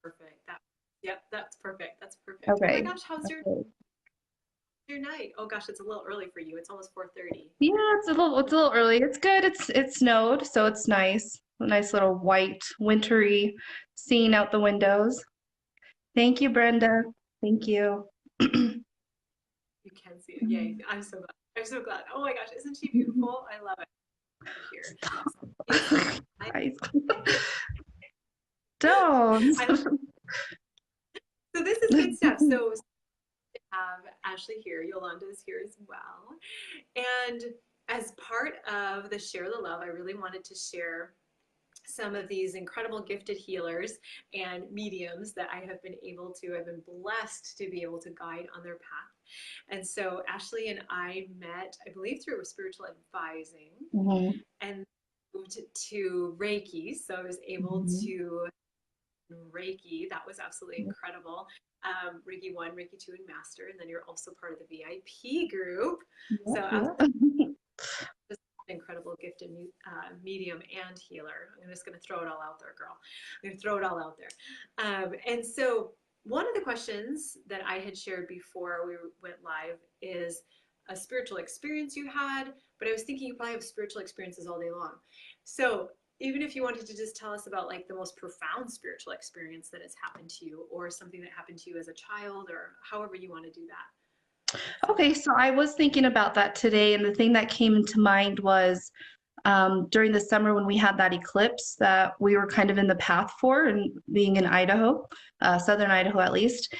Perfect. Yep, that's perfect. That's perfect. Oh my Okay. gosh, how's Okay. your night? Oh gosh, it's a little early for you. It's almost 4:30. Yeah, it's a little early. It's good. It snowed, so it's nice. A nice little white, wintry scene out the windows. Thank you, Brenda. Thank you. You can see it. Yay. I'm so glad. I'm so glad. Oh my gosh, isn't she beautiful? I love it here. It's I, Guys, don't. I so this is good stuff. So have Ashely here. Yolanda is here as well. And as part of the Share the Love, I really wanted to share some of these incredible gifted healers and mediums that I have been able to, I've been blessed to be able to guide on their path. And so Ashely and I met, I believe, through spiritual advising Mhm, and moved to Reiki. So I was able mhm. to Reiki. That was absolutely incredible. Reiki 1, Reiki 2, and Master. And then you're also part of the VIP group. Yeah, So yeah. just an incredible gifted medium and healer. I'm just going to throw it all out there, girl. I'm going to throw it all out there. And so one of the questions that I had shared before we went live is a spiritual experience you had, but I was thinking you probably have spiritual experiences all day long. So even if you wanted to just tell us about like the most profound spiritual experience that has happened to you or something that happened to you as a child or however you want to do that. Okay, so I was thinking about that today, and the thing that came into mind was during the summer when we had that eclipse that we were kind of in the path for, and being in Idaho, southern Idaho at least.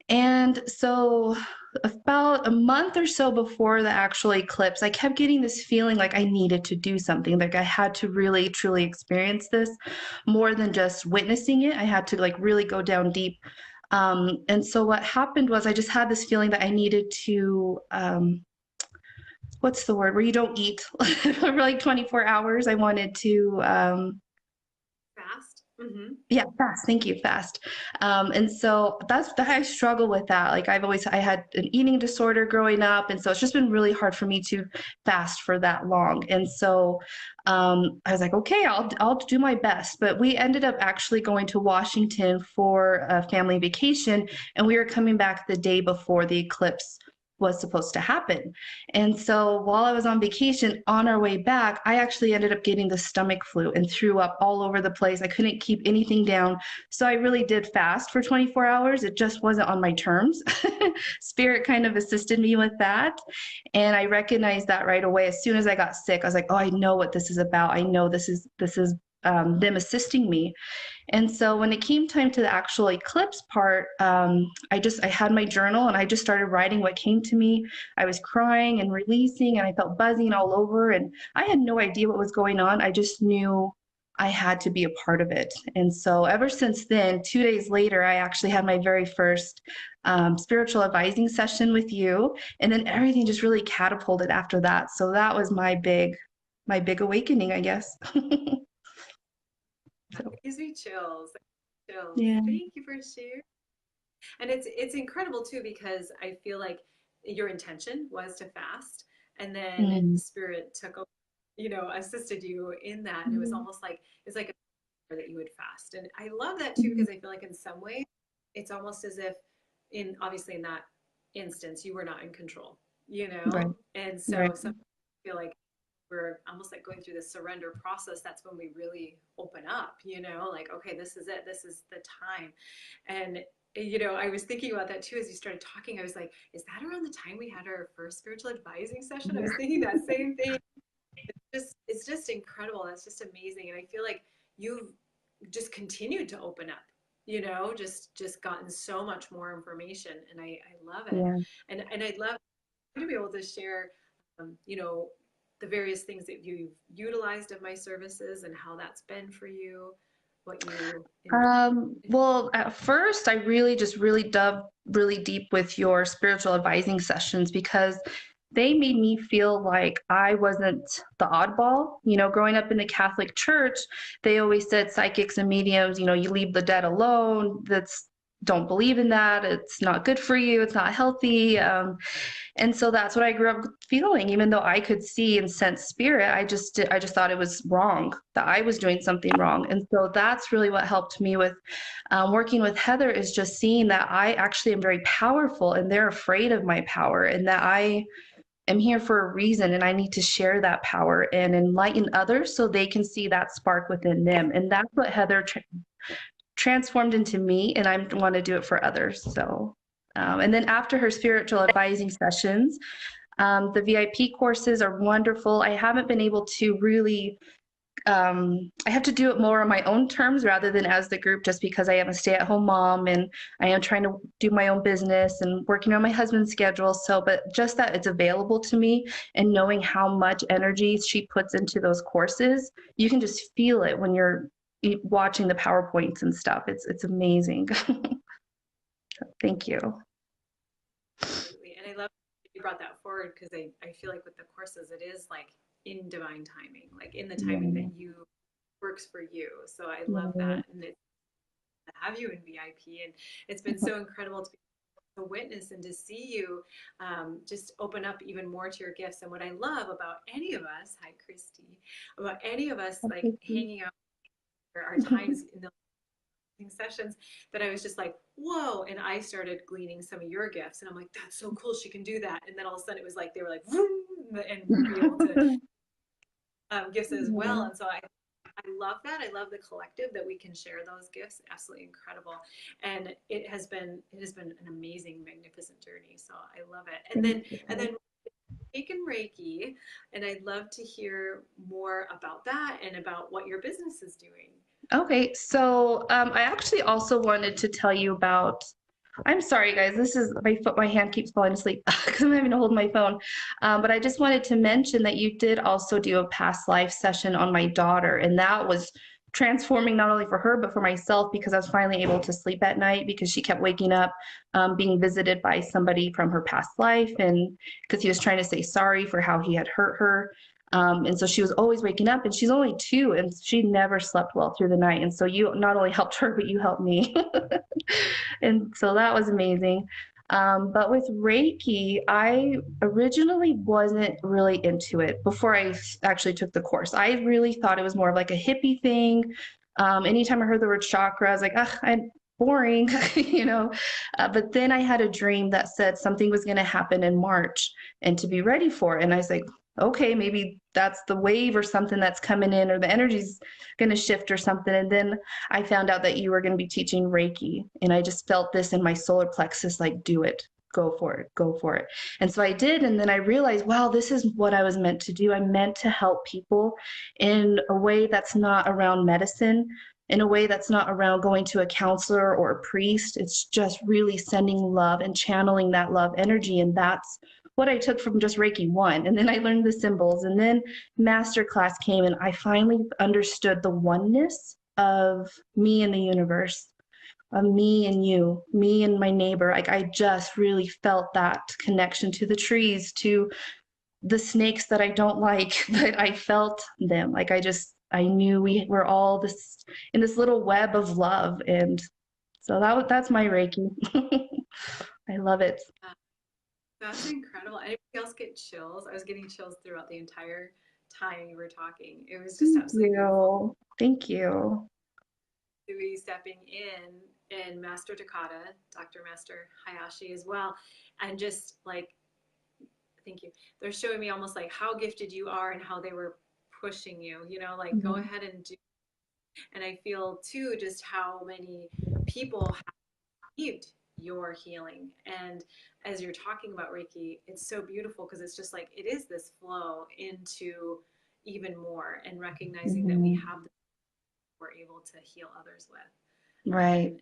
And so, about a month or so before the actual eclipse, I kept getting this feeling like I needed to do something, like I had to really, truly experience this more than just witnessing it. I had to like really go down deep. And so, what happened was I just had this feeling that I needed to. What's the word where you don't eat for like 24 hours. I wanted to Fast. Mm-hmm. yeah, fast. Thank you, fast. And so that's that I struggle with that. Like I had an eating disorder growing up, and so it's just been really hard for me to fast for that long. And so I was like, okay, I'll do my best. But we ended up actually going to Washington for a family vacation, and we were coming back the day before the eclipse was supposed to happen. And so while I was on vacation, on our way back, I actually ended up getting the stomach flu and threw up all over the place. I couldn't keep anything down. So I really did fast for 24 hours. It just wasn't on my terms. Spirit kind of assisted me with that. And I recognized that right away. As soon as I got sick, I was like, oh, I know what this is about. I know this is them assisting me. And so when it came time to the actual eclipse part, I had my journal and I just started writing what came to me. I was crying and releasing, and I felt buzzing all over, and I had no idea what was going on. I just knew I had to be a part of it. And so ever since then, 2 days later, I actually had my very first spiritual advising session with you, and then everything just really catapulted after that. So that was my big awakening, I guess. That So gives me chills. Chills. yeah. Thank you for sharing. And it's incredible too because I feel like your intention was to fast, and then Mm. spirit took over, assisted you in that, and it was Mhm. almost like it's like a that you would fast. And I love that too because I feel like in some ways it's almost as if in obviously in that instance you were not in control, Right, and so right. some feel like we're almost like going through this surrender process. That's when we really open up, like, okay, this is it, this is the time. And I was thinking about that too as you started talking. I was like, is that around the time we had our first spiritual advising session? I was thinking that same thing. It's just incredible. That's just amazing. And I feel like you've just continued to open up, just gotten so much more information. And I love it. Yeah. And I'd love to be able to share, the various things that you've utilized of my services and how that's been for you, what you enjoy. Well, at first, I really just really dove really deep with your spiritual advising sessions because they made me feel like I wasn't the oddball. Growing up in the Catholic Church, they always said psychics and mediums, you leave the dead alone. don't believe in that. It's not good for you. It's not healthy. And so that's what I grew up feeling. Even though I could see and sense spirit, I just thought it was wrong, that I was doing something wrong. And so that's really what helped me with working with Heather, is just seeing that I actually am very powerful and they're afraid of my power, and that I am here for a reason and I need to share that power and enlighten others so they can see that spark within them. And that's what Heather transformed into me, and I want to do it for others. So, and then after her spiritual advising sessions, the VIP courses are wonderful. I haven't been able to really, I have to do it more on my own terms rather than as the group, just because I am a stay-at-home mom and I am trying to do my own business and working on my husband's schedule. So, but just that it's available to me and knowing how much energy she puts into those courses, you can just feel it when you're watching the PowerPoints and stuff. It's amazing. Thank you. Absolutely. And I love you brought that forward, because I feel like with the courses, it is like in divine timing, like in the timing that you works for you. So I love that. And it, to have you in VIP, and it's been so incredible to be to witness and to see you just open up even more to your gifts. And what I love about any of us, hi Christy, about any of us like hanging out our times in the sessions, that I was just like, whoa. And I started gleaning some of your gifts. And I'm like, that's so cool. She can do that. And then all of a sudden it was like, they were like, vroom, and be able to gifts as well. And so I love that. I love the collective that we can share those gifts. Absolutely incredible. And it has been an amazing, magnificent journey. So I love it. And then taken Reiki, and I'd love to hear more about that and about what your business is doing. Okay, so I actually also wanted to tell you about. I'm sorry, guys. This is my foot. My hand keeps falling asleep because I'm having to hold my phone. But I just wanted to mention that you did also do a past life session on my daughter, and that was transforming not only for her but for myself, because I was finally able to sleep at night because she kept waking up, being visited by somebody from her past life, and because he was trying to say sorry for how he had hurt her. And so she was always waking up, and she's only 2, and she never slept well through the night. And so you not only helped her, but you helped me. And so that was amazing. But with Reiki, I originally wasn't really into it before I actually took the course. I really thought it was more of like a hippie thing. Anytime I heard the word chakra, I was like, ah, I'm boring, you know. But then I had a dream that said something was going to happen in March and to be ready for it. And I was like, okay, maybe that's the wave or something that's coming in, or the energy's going to shift or something. And then I found out that you were going to be teaching Reiki, and I just felt this in my solar plexus, like, do it, go for it, go for it. And so I did. And then I realized, wow, this is what I was meant to do. I'm meant to help people in a way that's not around medicine, in a way that's not around going to a counselor or a priest. It's just really sending love and channeling that love energy. And that's what I took from just Reiki 1. And then I learned the symbols, and then master class came, and I finally understood the oneness of me and the universe, of me and you, me and my neighbor. Like, I just really felt that connection to the trees, to the snakes that I don't like, but I felt them. Like, I knew we were all this in this little web of love. And so that's my Reiki. I love it. That's incredible. Anybody else get chills? I was getting chills throughout the entire time you were talking. It was just Thank absolutely beautiful. you. Thank you. To be stepping in and Master Takata, Dr. Master Hayashi as well, and just like, thank you. They're showing me almost like how gifted you are and how they were pushing you, like go Mhm. ahead and do. And I feel too just how many people have received your healing. And as you're talking about Reiki, it's so beautiful because it's just like it is this flow into even more, and recognizing that we Mhm. have the we're able to heal others with. Right.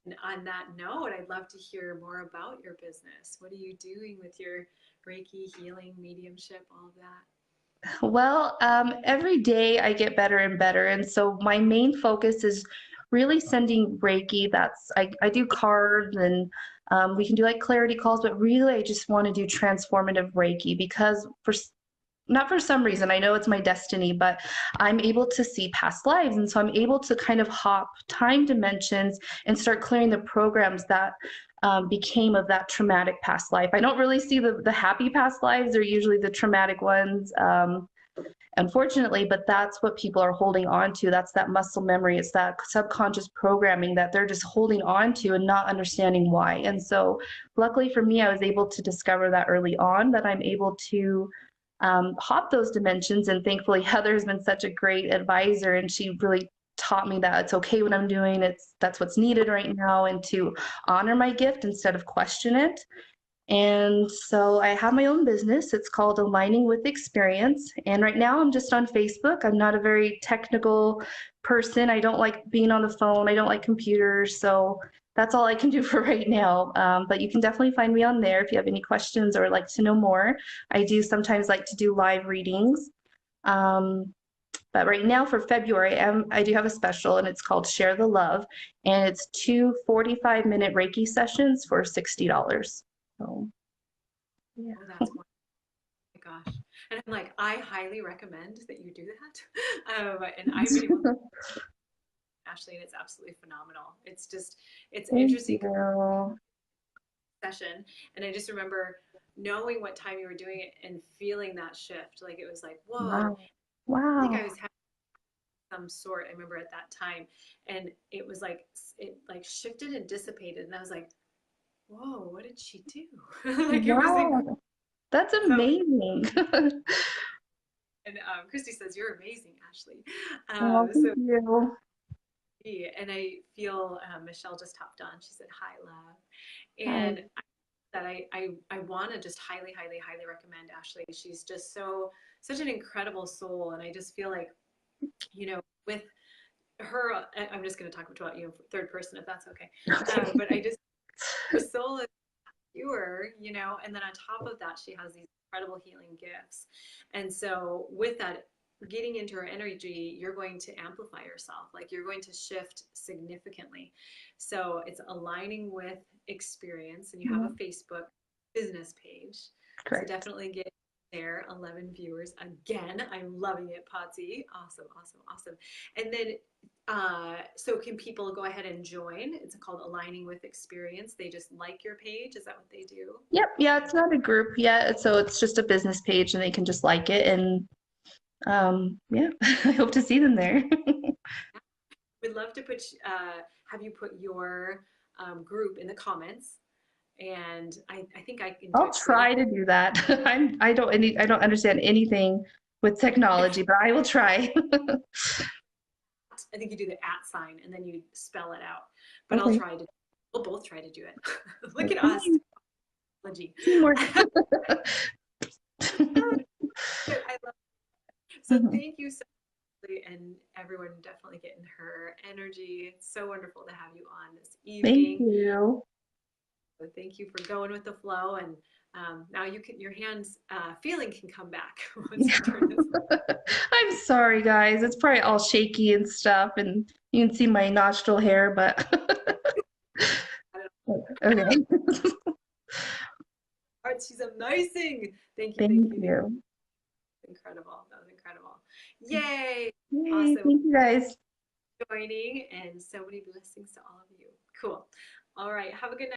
And on that note, I'd love to hear more about your business. What are you doing with your Reiki healing, mediumship, all of that? Well, every day I get better and better. And so my main focus is really sending Reiki. I do cards, and we can do like clarity calls, but really I just want to do transformative Reiki, because not for some reason, I know it's my destiny, but I'm able to see past lives. And so I'm able to kind of hop time dimensions and start clearing the programs that became of that traumatic past life. I don't really see the happy past lives, they're usually the traumatic ones. Unfortunately, but that's what people are holding on to. That's that muscle memory. It's that subconscious programming that they're just holding on to and not understanding why. And so, luckily for me, I was able to discover that early on, that I'm able to hop those dimensions. And thankfully, Heather has been such a great advisor, and she really taught me that it's okay what I'm doing. That's what's needed right now, and to honor my gift instead of question it. And so I have my own business. It's called Aligning with Experience. And right now I'm just on Facebook. I'm not a very technical person. I don't like being on the phone. I don't like computers. So that's all I can do for right now. But you can definitely find me on there if you have any questions or like to know more. I do sometimes like to do live readings. Um, but right now for February, I do have a special, and it's called Share the Love. And it's two 45-minute Reiki sessions for $60. So, yeah. Oh, that's wonderful. Oh my gosh. And I'm like, I highly recommend that you do that. And I've been able to, Ashely, and it's absolutely phenomenal. It's just, it's Thank interesting you. session. And I just remember knowing what time you were doing it and feeling that shift. Like it was like, whoa, Wow. I think I Wow. was having some sort, I remember at that time. And it was like, it like shifted and dissipated. And I was like, whoa, what did she do? Like it was incredible. Wow. That's So, amazing. and Christy says, you're amazing, Ashely. Oh, thank So, you. and I feel Michelle just hopped on. She said, hi, love. Hi. And that I want to just highly, highly, highly recommend Ashely. She's just such an incredible soul. And I just feel like, with her, I'm just going to talk about you in third person if that's okay. But I just, her soul is pure, and then on top of that, she has these incredible healing gifts. And so with that, getting into her energy, you're going to amplify yourself, like you're going to shift significantly. So it's aligning with experience, and you have Yeah, a Facebook business page. So correct. definitely get there. 11 viewers again. I'm loving it, Potsy. Awesome, awesome, awesome. And then so can people go ahead and join? It's called Aligning with Experience. They just like your page. Is that what they do? Yep. Yeah, it's not a group yet, so it's just a business page, and they can just like it. And yeah, I hope to see them there. We'd love to have you put your group in the comments. And I think I can do I'll it because we don't. try to do that. I don't understand anything with technology, but I will try. I think you do the at sign and then you spell it out. But Okay. we'll both try to do it. Look at us, Okay. technology. Teamwork. I love it. So Mhm. thank you so much, and everyone definitely getting her energy. It's so wonderful to have you on this Thank evening. you. So thank you for going with the flow, and now your hands feeling can come back once you turn this. I'm sorry, guys. It's probably all shaky and stuff, and you can see my nostril hair, but okay. Art, she's amazing. Thank you, thank Thank you, thank you. you. Incredible. That was incredible. Yay! Yay. Awesome Thank you, guys. joining, and so many blessings to all of you. Cool. All right. Have a good night.